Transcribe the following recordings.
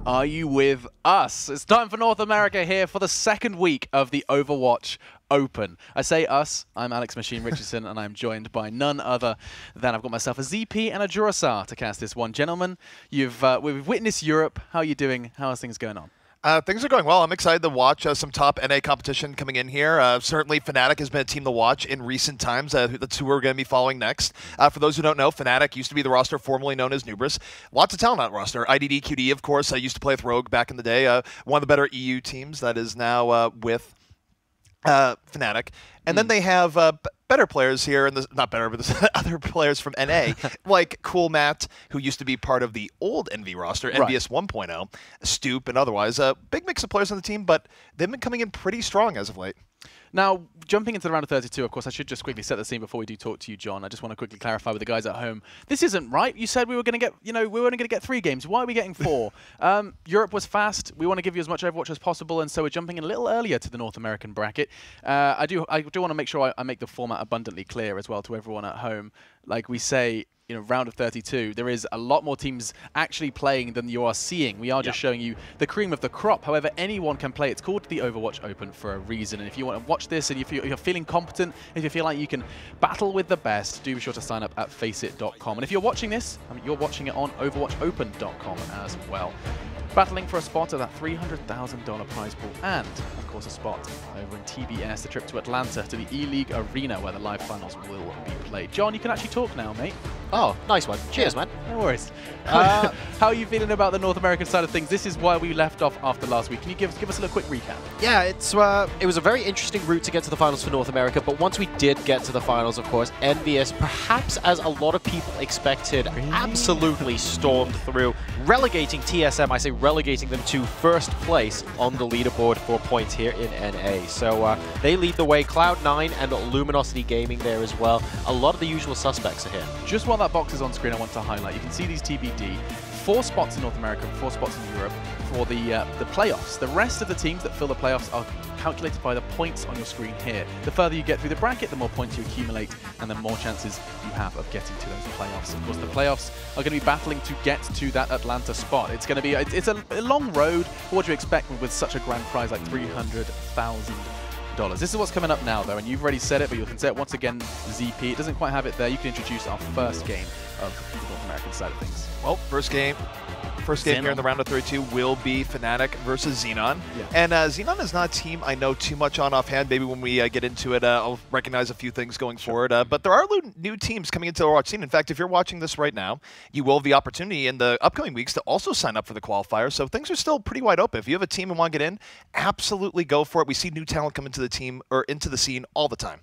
Are you with us? It's time for North America here for the second week of the Overwatch Open. I say us, I'm Alex Machine Richardson, and I'm joined by none other than I've got myself a ZP and a Jurasar to cast this one. Gentlemen, we've witnessed Europe. How are you doing? How are things going on? Things are going well. I'm excited to watch some top NA competition coming in here. Certainly, FNATIC has been a team to watch in recent times. That's who we're going to be following next. For those who don't know, FNATIC used to be the roster formerly known as Nubris. Lots of talent on that roster. IDD, QD, of course. I used to play with Rogue back in the day. One of the better EU teams that is now with FNATIC. And then they have better players here, and not better, but there's other players from NA, like Cool Matt, who used to be part of the old NV roster, NVS 1.0, Stoop, and otherwise. A big mix of players on the team, but they've been coming in pretty strong as of late. Now, jumping into the round of 32, of course, I should just quickly set the scene before we do talk to you, John. I just want to quickly clarify with the guys at home. This isn't right. You said we were going to get, we were only going to get 3 games. Why are we getting 4? Europe was fast. We want to give you as much Overwatch as possible, and so we're jumping in a little earlier to the North American bracket. I do want to make sure I make the format abundantly clear as well to everyone at home. Like we say, round of 32, there is a lot more teams actually playing than you are seeing. We are just showing you the cream of the crop. However, anyone can play. It's called the Overwatch Open for a reason. And if you want to watch this and if you're feeling competent, if you feel like you can battle with the best, do be sure to sign up at FACEIT.com. And if you're watching this, you're watching it on OverwatchOpen.com as well. Battling for a spot at that $300,000 prize pool and, of course, a spot over in TBS, the trip to Atlanta to the ELEAGUE Arena where the live finals will be played. John, you can actually talk now, mate. Oh, nice one. Cheers, man. No worries. How are you feeling about the North American side of things? This is why we left off after last week. Can you give us a little quick recap? Yeah, it was a very interesting route to get to the finals for North America, but once we did get to the finals, of course, NVS, perhaps as a lot of people expected, absolutely stormed through, relegating TSM, I say relegating them to first place on the leaderboard for points here in NA. So they lead the way, Cloud9 and Luminosity Gaming there as well. A lot of the usual suspects are here. Just while that box is on screen, I want to highlight, you can see these TBD, 4 spots in North America, 4 spots in Europe for the playoffs. The rest of the teams that fill the playoffs are calculated by the points on your screen here. The further you get through the bracket, the more points you accumulate, and the more chances you have of getting to those playoffs. Of course, the playoffs are going to be battling to get to that Atlanta spot. It's going to be it's a long road. What do you expect with such a grand prize like $300,000? This is what's coming up now, though, and you've already said it, but you can say it once again, ZP. It doesn't quite have it there. You can introduce our first game of the North American side of things. Well, first game here in the round of 32 will be FNATIC versus XENON. Yeah. And XENON is not a team I know too much on offhand. Maybe when we get into it, I'll recognize a few things going forward. But there are new teams coming into the Overwatch scene. In fact, if you're watching this right now, you will have the opportunity in the upcoming weeks to also sign up for the qualifier. So things are still pretty wide open. If you have a team and want to get in, absolutely go for it. We see new talent come into the team or into the scene all the time.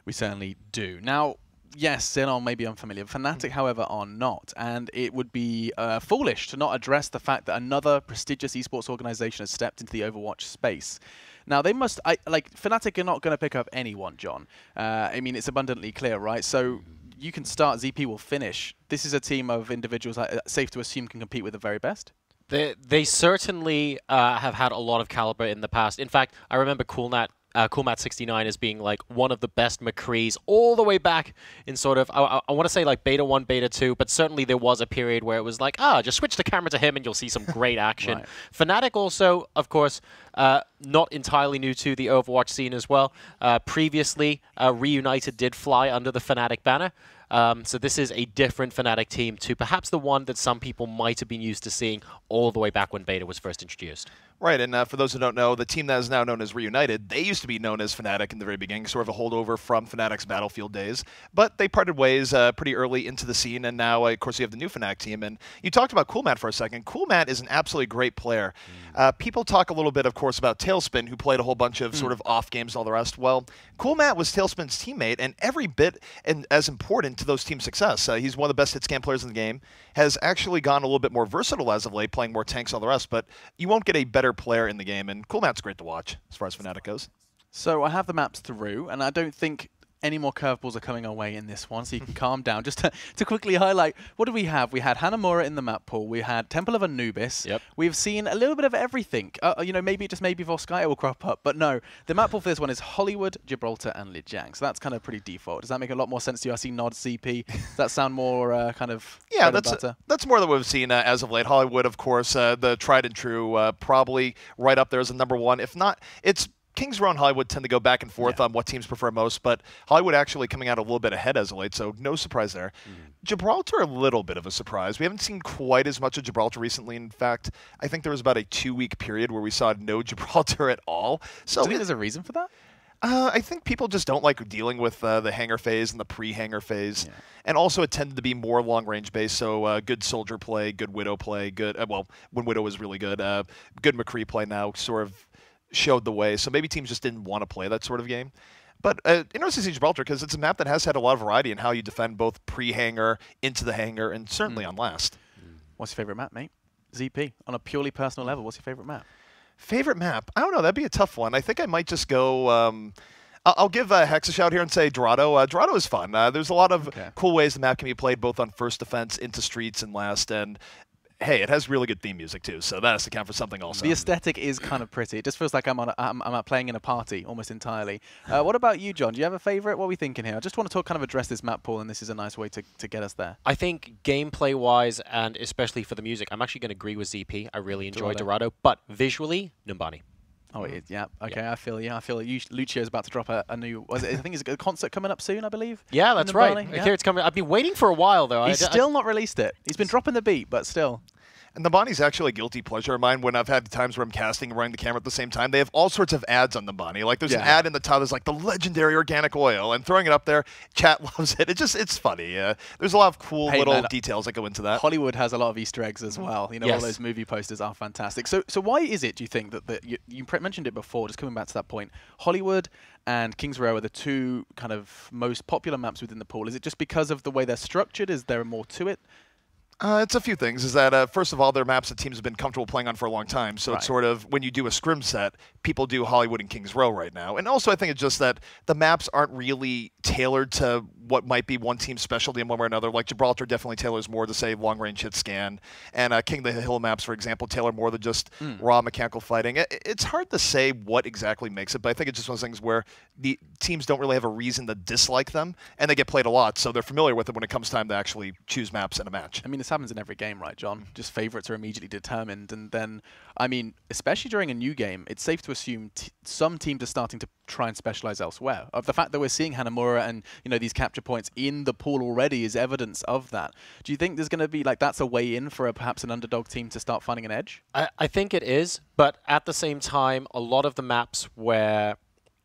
We certainly do. Now, yes, XENON may be unfamiliar. FNATIC, however, are not. And it would be foolish to not address the fact that another prestigious esports organization has stepped into the Overwatch space. Now, they must, FNATIC are not going to pick up anyone, John. I mean, it's abundantly clear, right? So you can start, ZP will finish. This is a team of individuals safe to assume can compete with the very best. They certainly have had a lot of caliber in the past. In fact, I remember Coolmat69 as being like one of the best McCrees all the way back in sort of, I want to say like Beta 1, Beta 2, but certainly there was a period where it was like, just switch the camera to him and you'll see some great action. Right. FNATIC also, of course, not entirely new to the Overwatch scene as well. Previously, Reunited did fly under the FNATIC banner. So this is a different FNATIC team to perhaps the one that some people might have been used to seeing all the way back when Beta was first introduced. Right, and for those who don't know, the team that is now known as Reunited, they used to be known as FNATIC in the very beginning, sort of a holdover from FNATIC's Battlefield days. But they parted ways pretty early into the scene, and now, of course, you have the new FNATIC team. And you talked about Coolmat for a second. Coolmat is an absolutely great player. People talk a little bit, of course, about Tailspin, who played a whole bunch of sort of off games and all the rest. Well, Coolmat was Tailspin's teammate, and every bit as important to those teams' success. He's one of the best hit scan players in the game, has actually gone a little bit more versatile as of late, playing more tanks and all the rest, but you won't get a better player in the game, and Coolmat's great to watch as far as FNATIC goes. So I have the maps through, and I don't think any more curveballs are coming our way in this one, so you can calm down. Just to quickly highlight, what did we have? We had Hanamura in the map pool. We had Temple of Anubis. Yep. We've seen a little bit of everything. You know, maybe Volskaya will crop up, but no. The map pool for this one is Hollywood, Gibraltar, and Lijiang. So that's kind of pretty default. Does that make a lot more sense to you? I see nods, CP. Does that sound more kind of yeah, bread and butter? That's more than we've seen as of late. Hollywood, of course, the tried and true, probably right up there as a #1. If not, it's Kings Row and Hollywood tend to go back and forth on what teams prefer most, but Hollywood actually coming out a little bit ahead as of late, so no surprise there. Gibraltar, a little bit of a surprise. We haven't seen quite as much of Gibraltar recently. In fact, I think there was about a 2-week period where we saw no Gibraltar at all. So do you think there's a reason for that? I think people just don't like dealing with the hanger phase and the pre-hanger phase. Yeah. And also it tended to be more long-range based, so good Soldier play, good Widow play, good, well, when Widow was really good, good McCree play now sort of showed the way. So maybe teams just didn't want to play that sort of game. But interesting to see Gibraltar because it's a map that has had a lot of variety in how you defend both pre-hanger, into the hanger, and certainly on last. What's your favorite map, mate? ZP, on a purely personal level, what's your favorite map? Favorite map? I don't know. That'd be a tough one. I think I might just go... I'll give Hex a shout here and say Dorado. Dorado is fun. There's a lot of cool ways the map can be played, both on first defense, into streets, and last. And hey, it has really good theme music too, so that has to count for something also. The aesthetic is kind of pretty. It just feels like I'm playing in a party almost entirely. What about you, John? Do you have a favorite? What are we thinking here? I just want to kind of address this map pool, and this is a nice way to get us there. I think gameplay-wise, and especially for the music, I'm actually going to agree with ZP. I really enjoy Dorado, but visually, Numbani. Oh, yeah. Okay, yeah. I feel Lucio's about to drop a new. I think it's a concert coming up soon, I believe. Yeah, that's right. I hear it's coming. I've been waiting for a while though. He's still not released it. He's been dropping the beat, but still. And Numbani's actually a guilty pleasure of mine when I've had times where I'm casting and running the camera at the same time. They have all sorts of ads on Numbani. Like there's an ad in the top that's like the legendary organic oil, and throwing it up there, chat loves it. It's funny. There's a lot of cool little details that go into that. Hollywood has a lot of Easter eggs as well. You know, all those movie posters are fantastic. So why is it, do you think, that you mentioned it before, just coming back to that point, Hollywood and Kings Row are the two kind of most popular maps within the pool? Is it just because of the way they're structured? Is there more to it? It's a few things. Is that, first of all, they're maps that teams have been comfortable playing on for a long time. So it's sort of, when you do a scrim set, people do Hollywood and Kings Row right now. And also I think it's just that the maps aren't really tailored to what might be one team's specialty in one way or another. Like Gibraltar definitely tailors more to, say, long-range hit scan. And King of the Hill maps, for example, tailor more than just raw mechanical fighting. It's hard to say what exactly makes it, but I think it's just one of those things where the teams don't really have a reason to dislike them, and they get played a lot, so they're familiar with it when it comes time to actually choose maps in a match. I mean, this happens in every game, right, John? Just favorites are immediately determined, and then, I mean, especially during a new game, it's safe to assume some teams are starting to try and specialize elsewhere. Of the fact that we're seeing Hanamura and, you know, these capture points in the pool already is evidence of that. Do you think there's going to be, like, that's a way in for perhaps an underdog team to start finding an edge? I think it is, but at the same time, a lot of the maps where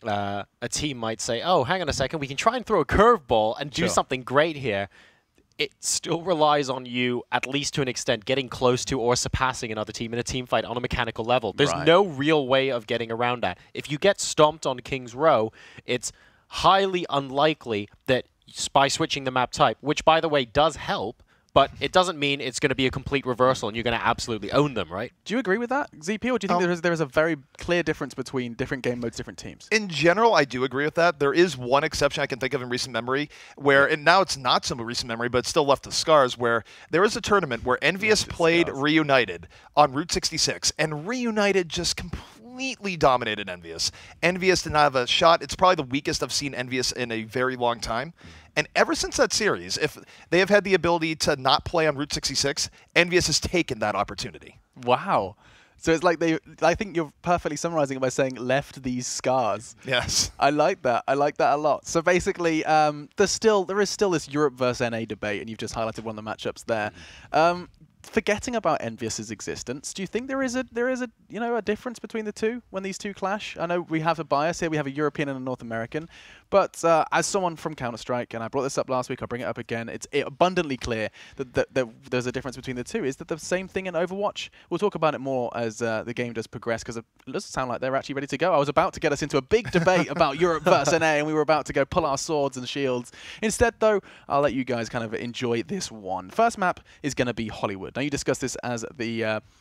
a team might say, oh, hang on a second, we can try and throw a curveball and do something great here. It still relies on you, at least to an extent, getting close to or surpassing another team in a team fight on a mechanical level. There's no real way of getting around that. If you get stomped on Kings Row, it's highly unlikely that by switching the map type, which, by the way, does help, but it doesn't mean it's going to be a complete reversal and you're going to absolutely own them, right? Do you agree with that, ZP, or do you think there is a very clear difference between different game modes, different teams? In general, I do agree with that. There is one exception I can think of in recent memory where, and now it's not some recent memory, but it's still left the scars, where there was a tournament where Envious played Reunited on Route 66, and Reunited just completely dominated Envious. Envious did not have a shot. It's probably the weakest I've seen Envious in a very long time. And ever since that series, if they have had the ability to not play on Route 66, Envious has taken that opportunity. Wow. So it's like I think you're perfectly summarizing it by saying left these scars. Yes. I like that. I like that a lot. So basically, there is still this Europe versus NA debate, and you've just highlighted one of the matchups there. Forgetting about Envious's existence, do you think there is a difference between the two when these two clash? I know we have a bias here. We have a European and a North American. But as someone from Counter-Strike, and I brought this up last week, I'll bring it up again, it's abundantly clear that there's a difference between the two. Is that the same thing in Overwatch? We'll talk about it more as the game does progress, because it doesn't sound like they're actually ready to go. I was about to get us into a big debate about Europe versus NA, and we were about to go pull our swords and shields. Instead, though, I'll let you guys kind of enjoy this one. First map is going to be Hollywood. Now, you discussed this as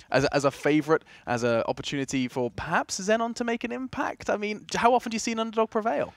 as a favorite, as an opportunity for perhaps XENON to make an impact. I mean, how often do you see an underdog prevail?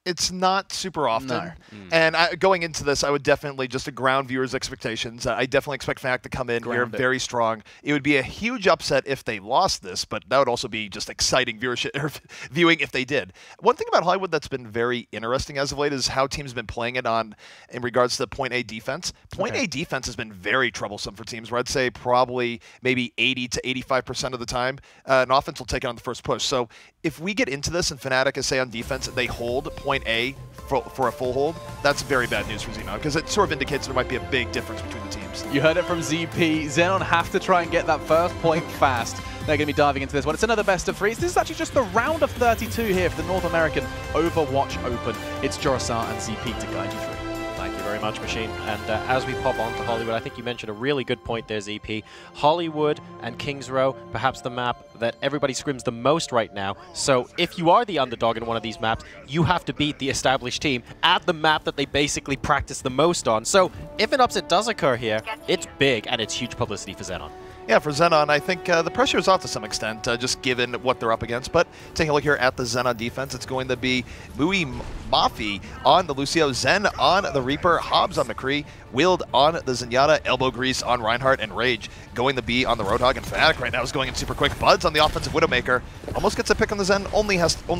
It's not super often. No. And going into this, I would definitely, just to ground viewers' expectations, I definitely expect FNATIC to come in here very strong. It would be a huge upset if they lost this, but that would also be just exciting viewership or viewing if they did. One thing about Hollywood that's been very interesting as of late is how teams have been playing it in regards to point A defense. Point A defense has been very troublesome for teams, where I'd say probably maybe 80 to 85% of the time, an offense will take it on the first push. So if we get into this and FNATIC is, say, on defense, they hold point A for a full hold, that's very bad news for XENON, because it sort of indicates there might be a big difference between the teams. You heard it from ZP. XENON have to try and get that first point fast. They're going to be diving into this one. It's another best of 3. This is actually just the round of 32 here for the North American Overwatch Open. It's Jurasar and ZP to guide you through. Thank you very much, Machine. And as we pop on to Hollywood, I think you mentioned a really good point there, ZP. Hollywood and Kings Row, perhaps the map that everybody scrims the most right now. So if you are the underdog in one of these maps, you have to beat the established team at the map that they basically practice the most on. So if an upset does occur here, it's big and it's huge publicity for XENON. Yeah, for XENON, I think the pressure is off to some extent, just given what they're up against. But taking a look here at the XENON defense, it's going to be Mui Mafi on the Lucio, Zen on the Reaper, Hobbs on McCree, Wild on the Zenyatta, Elbow Grease on Reinhardt, and Rage going to be on the Roadhog. And FNATIC right now is going in super quick. Buds on the offensive Widowmaker, almost gets a pick on the Zen, only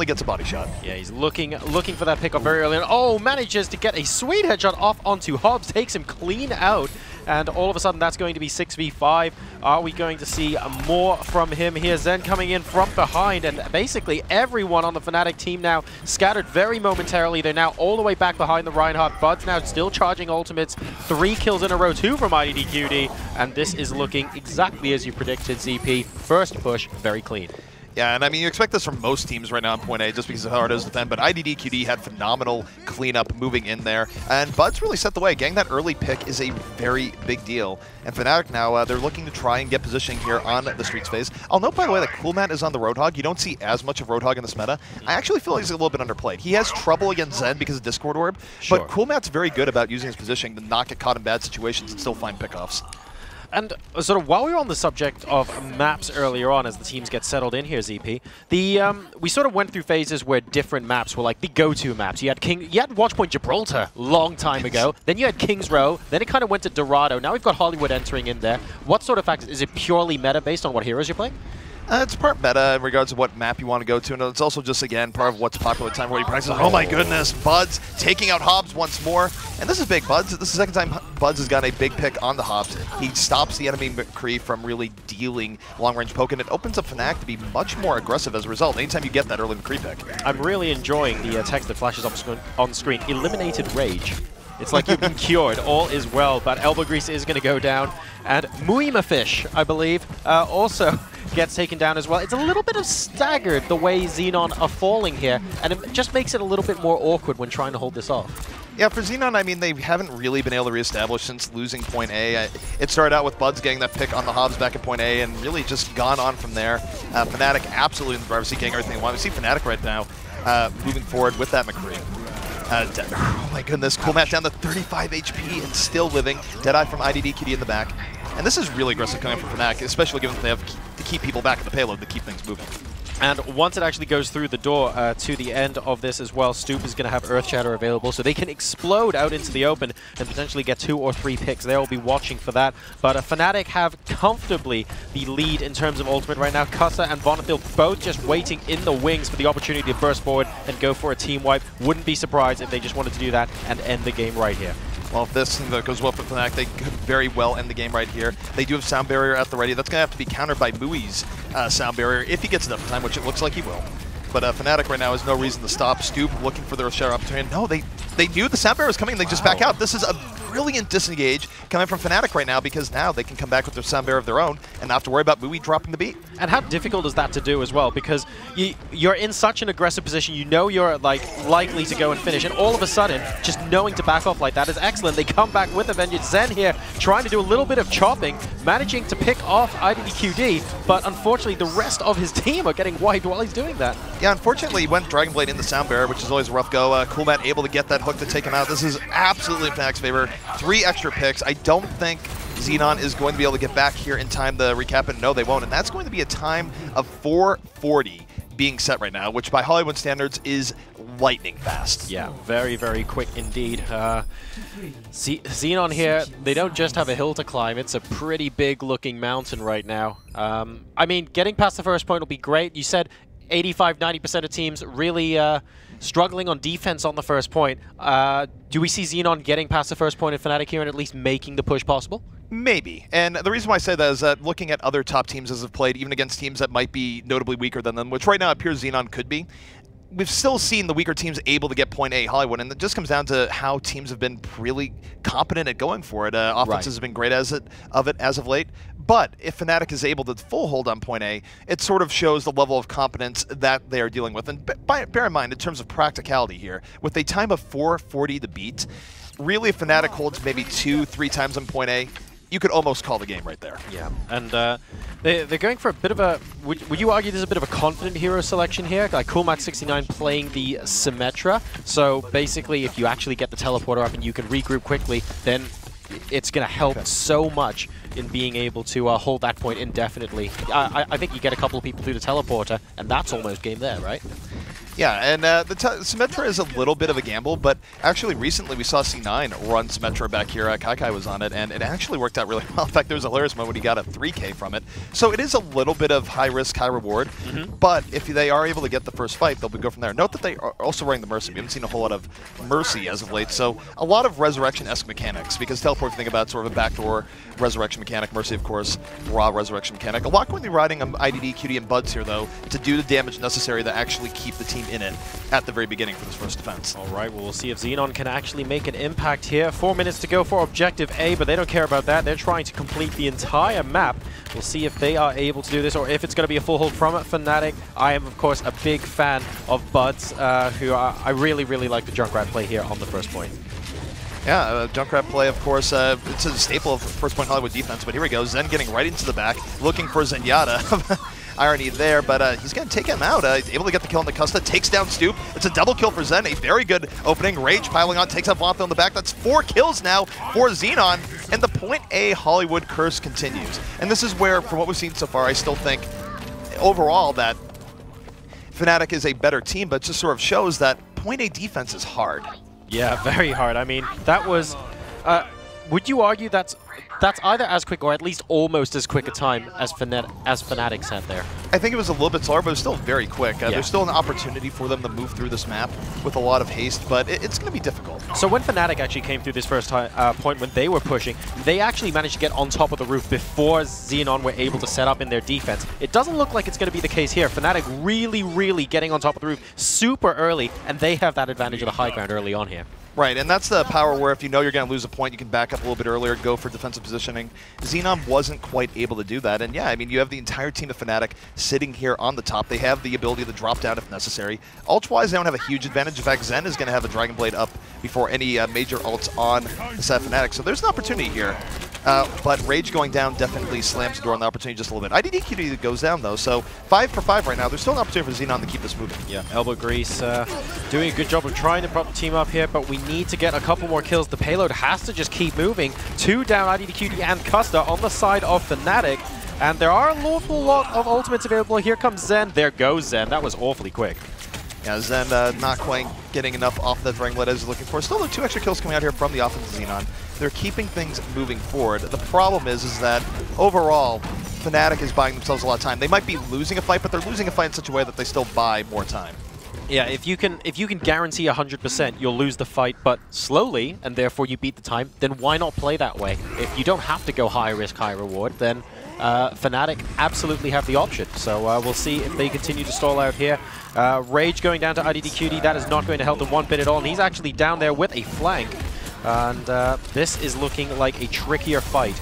gets a body shot. Yeah, he's looking for that pick up very early on. Oh, manages to get a sweet headshot off onto Hobbs, takes him clean out. And all of a sudden, that's going to be 6v5. Are we going to see more from him here? Zen coming in from behind, and basically everyone on the FNATIC team now scattered very momentarily. They're now all the way back behind the Reinhardt. Bud's now still charging ultimates. 3 kills in a row, 2 from IDDQD, and this is looking exactly as you predicted, ZP. First push, very clean. Yeah, and I mean, you expect this from most teams right now in point A, just because of how hard it is to defend, but IDDQD had phenomenal cleanup moving in there, and Bud's really set the way. Getting that early pick is a very big deal, and FNATIC now, they're looking to try and get positioning here on the Streets phase. I'll note, by the way, that Coolmat is on the Roadhog. You don't see as much of Roadhog in this meta. I actually feel like he's a little bit underplayed. He has trouble against Zen because of Discord Orb, but Coolmat's very good about using his positioning to not get caught in bad situations and still find pickoffs. And sort of while we were on the subject of maps earlier on, as the teams get settled in here, ZP, we sort of went through phases where different maps were like the go-to maps. You had Watchpoint Gibraltar long time ago, then you had Kings Row, then it kind of went to Dorado. Now we've got Hollywood entering in there. What sort of factors? Is it purely meta based on what heroes you're playing? It's part meta in regards to what map you want to go to, and it's also just, again, part of what's popular at the time where you practice. Oh my goodness, Buds taking out Hobbs once more. And this is big. Buds, this is the second time Buds has got a big pick on the Hobbs. He stops the enemy McCree from really dealing long-range poke, and it opens up FNATIC to be much more aggressive as a result, anytime you get that early McCree pick. I'm really enjoying the text that flashes on screen. Eliminated Rage. It's like you've been cured. All is well, but Elbow Grease is going to go down. And Muima Fish, I believe, also gets taken down as well. It's a little bit of staggered the way XENON are falling here, and it just makes it a little bit more awkward when trying to hold this off. Yeah, for XENON, I mean, they haven't really been able to reestablish since losing point A. It started out with Buds getting that pick on the Hobbs back at point A and really just gone on from there. FNATIC absolutely in the driver's seat, getting everything they want. We see FNATIC right now moving forward with that McCree. Oh my goodness, Coolmat down to 35 HP and still living. Deadeye from IDDQD in the back. And this is really aggressive coming from FNATIC, especially given that they have to keep people back at the payload to keep things moving. And once it actually goes through the door to the end of this as well, Stoop is going to have Earth Shatter available, so they can explode out into the open and potentially get 2 or 3 picks. They'll be watching for that. But FNATIC have comfortably the lead in terms of ultimate right now. Cussa and Bonnefield both just waiting in the wings for the opportunity to burst forward and go for a team wipe. Wouldn't be surprised if they just wanted to do that and end the game right here. Well, if this goes well for FNATIC, they could very well end the game right here. They do have Sound Barrier at the ready. That's going to have to be countered by Mui's Sound Barrier if he gets enough time, which it looks like he will. But FNATIC right now has no reason to stop. Stoop looking for their share opportunity. No, they knew the Sound Barrier was coming and they just back out. This is a brilliant disengage coming from FNATIC right now, because now they can come back with their Sound Barrier of their own and not have to worry about Mui dropping the beat. And how difficult is that to do as well? Because you're in such an aggressive position, you know you're like likely to go and finish, and all of a sudden, just knowing to back off like that is excellent. They come back with a vengeance. Zen here trying to do a little bit of chopping, managing to pick off IDDQD, but unfortunately the rest of his team are getting wiped while he's doing that. Yeah, unfortunately he went Dragon Blade in the Sound Barrier, which is always a rough go. Coolmat able to get that hook to take him out. This is absolutely in FNATIC's favor. 3 extra picks. I don't think XENON is going to be able to get back here in time to recap it. No, they won't. And that's going to be a time of 4:40 being set right now, which by Hollywood standards is lightning fast. Yeah, very, very quick indeed. XENON here, they don't just have a hill to climb, it's a pretty big looking mountain right now. I mean, getting past the first point will be great. You said 85–90% of teams really struggling on defense on the first point. Do we see XENON getting past the first point in FNATIC here and at least making the push possible? Maybe. And the reason why I say that is that looking at other top teams as have played, even against teams that might be notably weaker than them, which right now it appears XENON could be, we've still seen the weaker teams able to get point A Hollywood, and it just comes down to how teams have been really competent at going for it. Offenses have been great as of late, but if FNATIC is able to full hold on point A, it sort of shows the level of competence that they are dealing with. And bear in mind, in terms of practicality here, with a time of 4:40 to beat, really if FNATIC holds maybe 2–3 times on point A, you could almost call the game right there. Yeah, and they're going for a bit of a, would you argue there's a bit of a confident hero selection here? Like coolmat69 playing the Symmetra, so basically if you actually get the teleporter up and you can regroup quickly, then it's going to help so much in being able to hold that point indefinitely. I think you get a couple of people through the teleporter, and that's almost game there, right? Yeah, and the Symmetra is a little bit of a gamble, but actually recently we saw C9 run Symmetra back here. Kai was on it, and it actually worked out really well. In fact, there was a hilarious moment when he got a 3K from it. So it is a little bit of high risk, high reward, but if they are able to get the first fight, they'll go from there. Note that they are also running the Mercy. We haven't seen a whole lot of Mercy as of late, so a lot of Resurrection-esque mechanics, because Teleport, if you think about it, sort of a backdoor Resurrection mechanic, Mercy, of course, raw Resurrection mechanic. A lot going to be riding IDD, QD, and Buds here, though, to do the damage necessary to actually keep the team in it at the very beginning for this first defense. All right, well, we'll see if XENON can actually make an impact here. 4 minutes to go for objective A, but they don't care about that. They're trying to complete the entire map. We'll see if they are able to do this or if it's going to be a full hold from FNATIC. I am, of course, a big fan of Buds, who I really, really like the Junkrat play here on the first point. Yeah, Junkrat play, of course, it's a staple of first point Hollywood defense, but here we go. Zen getting right into the back, looking for Zenyatta. Irony there, but he's going to take him out. Able to get the kill on the Custa, takes down Stoop. It's a double kill for Zen, a very good opening. Rage piling on, takes out Vompo in the back. That's 4 kills now for XENON, and the point A Hollywood curse continues. And this is where, from what we've seen so far, I still think overall that FNATIC is a better team, but it just sort of shows that point A defense is hard. Yeah, very hard. I mean, that was... would you argue that's either as quick or at least almost as quick a time as FNATIC's had there? I think it was a little bit slower, but it was still very quick. There's still an opportunity for them to move through this map with a lot of haste, but it's going to be difficult. So when FNATIC actually came through this first point when they were pushing, they actually managed to get on top of the roof before XENON were able to set up in their defense. It doesn't look like it's going to be the case here. FNATIC really, really getting on top of the roof super early, and they have that advantage of the high ground early on here. Right, and that's the power where if you know you're going to lose a point, you can back up a little bit earlier, go for defensive positioning. XENON wasn't quite able to do that, and yeah, I mean, you have the entire team of FNATIC sitting here on the top. They have the ability to drop down if necessary. Ult-wise, they don't have a huge advantage. In fact, Zen is going to have a Dragon Blade up before any major ults on the set of FNATIC, so there's an opportunity here. But Rage going down definitely slams the door on the opportunity just a little bit. IDD QD goes down, though, so 5 for 5 right now. There's still an opportunity for XENON to keep this moving. Yeah, Elbow Grease doing a good job of trying to prop the team up here, but we need to get a couple more kills. The payload has to just keep moving. 2 down, IDD QD and Custa on the side of FNATIC, and there are an awful lot of ultimates available. Here comes Zen. There goes Zen. That was awfully quick. Yeah, Zen not quite getting enough off that Dragon Blade as he's looking for. Still, the 2 extra kills coming out here from the offense of XENON. They're keeping things moving forward. The problem is that overall, FNATIC is buying themselves a lot of time. They might be losing a fight, but they're losing a fight in such a way that they still buy more time. Yeah, if you can guarantee 100% you'll lose the fight, but slowly, and therefore you beat the time, then why not play that way? If you don't have to go high risk, high reward, then FNATIC absolutely have the option. So we'll see if they continue to stall out here. Rage going down to IDD QD, that is not going to help them one bit at all, and he's actually down there with a flank. And this is looking like a trickier fight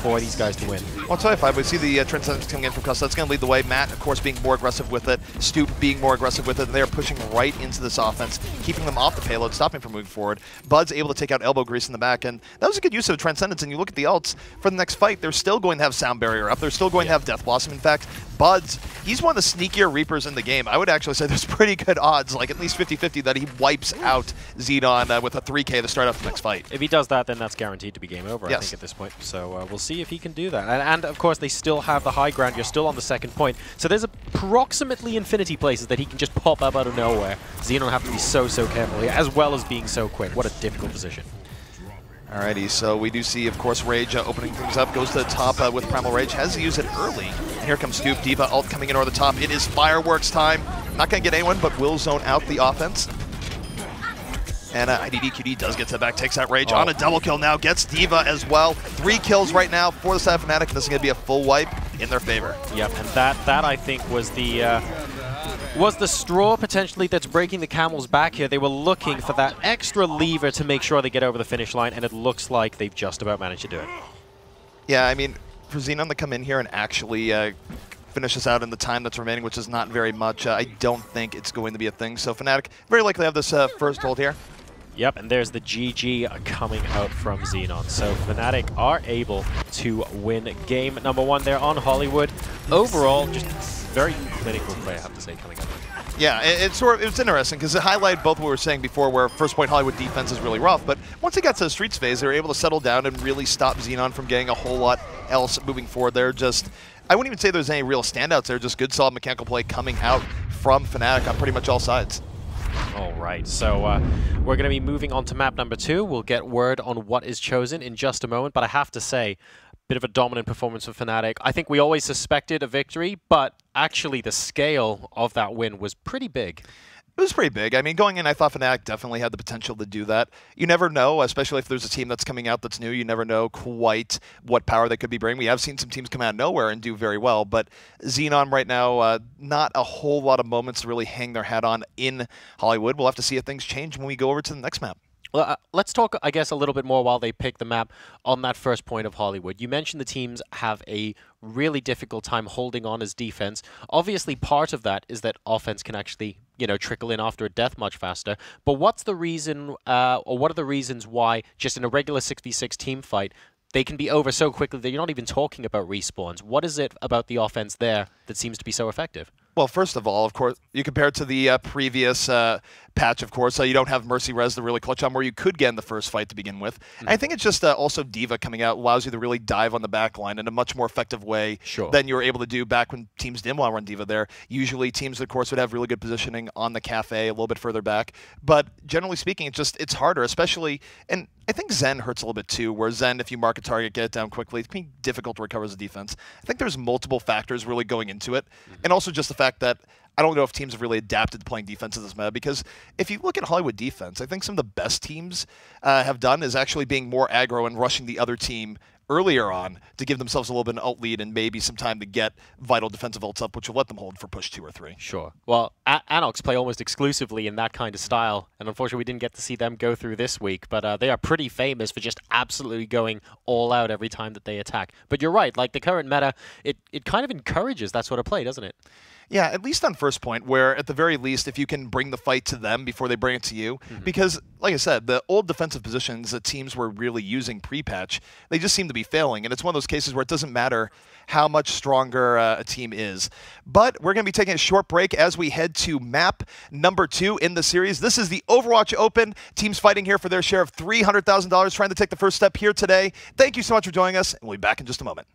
for these guys to win. Well, 25, we see the Transcendence coming in from Custa. That's going to lead the way. Matt, of course, being more aggressive with it. Stoop being more aggressive with it. And they are pushing right into this offense, keeping them off the payload, stopping from moving forward. Bud's able to take out Elbow Grease in the back, and that was a good use of Transcendence. And you look at the ults for the next fight, they're still going to have Sound Barrier up. They're still going to have Death Blossom. In fact, Buds, he's one of the sneakier Reapers in the game. I would actually say there's pretty good odds, like at least 50-50, that he wipes out XENON with a 3K to start off the next fight. If he does that, then that's guaranteed to be game over, I think, at this point. So we'll see if he can do that. And of course, they still have the high ground. You're still on the second point. So there's approximately infinity places that he can just pop up out of nowhere. XENON have to be so careful here, as well as being so quick. What a difficult position. Alrighty, so we do see, of course, Rage opening things up, goes to the top with Primal Rage, has to use it early. And here comes Scoop, D.Va ult coming in over the top. It is fireworks time. Not going to get anyone, but will zone out the offense. And IDDQD does get to the back, takes out Rage on a double kill now, gets D.Va as well. 3 kills right now for the side of FNATIC, and this is going to be a full wipe in their favor. Yep, and that I think was the straw potentially that's breaking the camel's back here. They were looking for that extra lever to make sure they get over the finish line, and it looks like they've just about managed to do it. Yeah, I mean, for XENON to come in here and actually finish this out in the time that's remaining, which is not very much, I don't think it's going to be a thing. So FNATIC very likely have this first hold here. Yep, and there's the GG coming out from XENON. So FNATIC are able to win game number 1 there on Hollywood. Overall, just very clinical play, I have to say, coming up. Yeah, it's interesting because it highlighted both what we were saying before, where first point Hollywood defense is really rough, but once they got to the streets phase, they were able to settle down and really stop XENON from getting a whole lot else moving forward. They're just, I wouldn't even say there's any real standouts there, just good solid mechanical play coming out from FNATIC on pretty much all sides. All right, so we're going to be moving on to map number 2. We'll get word on what is chosen in just a moment, but I have to say, bit of a dominant performance for FNATIC. I think we always suspected a victory, but actually the scale of that win was pretty big. It was pretty big. I mean, going in, I thought FNATIC definitely had the potential to do that. You never know, especially if there's a team that's coming out that's new. You never know quite what power they could be bringing. We have seen some teams come out of nowhere and do very well, but XENON right now, not a whole lot of moments to really hang their hat on in Hollywood. We'll have to see if things change when we go over to the next map. Well, let's talk, I guess, a little bit more while they pick the map on that first point of Hollywood. You mentioned the teams have a really difficult time holding on as defense. Obviously, part of that is that offense can actually, trickle in after a death much faster. But what's the reason, or what are the reasons why, just in a regular 6v6 team fight, they can be over so quickly that you're not even talking about respawns? What is it about the offense there that seems to be so effective? Well, first of all, of course, you compare it to the previous patch, of course, so you don't have Mercy Res to really clutch on where you could get in the first fight to begin with. And I think it's just also D.Va coming out allows you to really dive on the back line in a much more effective way than you were able to do back when teams didn't want to run D.Va there. Usually teams, of course, would have really good positioning on the cafe a little bit further back. But generally speaking, it's harder, especially, and I think Zen hurts a little bit too, where Zen, if you mark a target, get it down quickly, it can be difficult to recover as a defense. I think there's multiple factors really going into it, and also just the fact that I don't know if teams have really adapted to playing defense in this meta, because if you look at Hollywood defense, I think some of the best teams have done is actually being more aggro and rushing the other team earlier on to give themselves a little bit of an ult lead and maybe some time to get vital defensive ults up, which will let them hold for push 2 or 3. Sure. Well, Anox play almost exclusively in that kind of style, and unfortunately we didn't get to see them go through this week, but they are pretty famous for just absolutely going all out every time that they attack. But you're right, like the current meta, it kind of encourages that sort of play, doesn't it? Yeah, at least on first point, where at the very least, if you can bring the fight to them before they bring it to you, because, like I said, the old defensive positions that teams were really using pre-patch, they just seem to be failing, and it's one of those cases where it doesn't matter how much stronger a team is. But we're going to be taking a short break as we head to map number 2 in the series. This is the Overwatch Open. Teams fighting here for their share of $300,000, trying to take the first step here today. Thank you so much for joining us, and we'll be back in just a moment.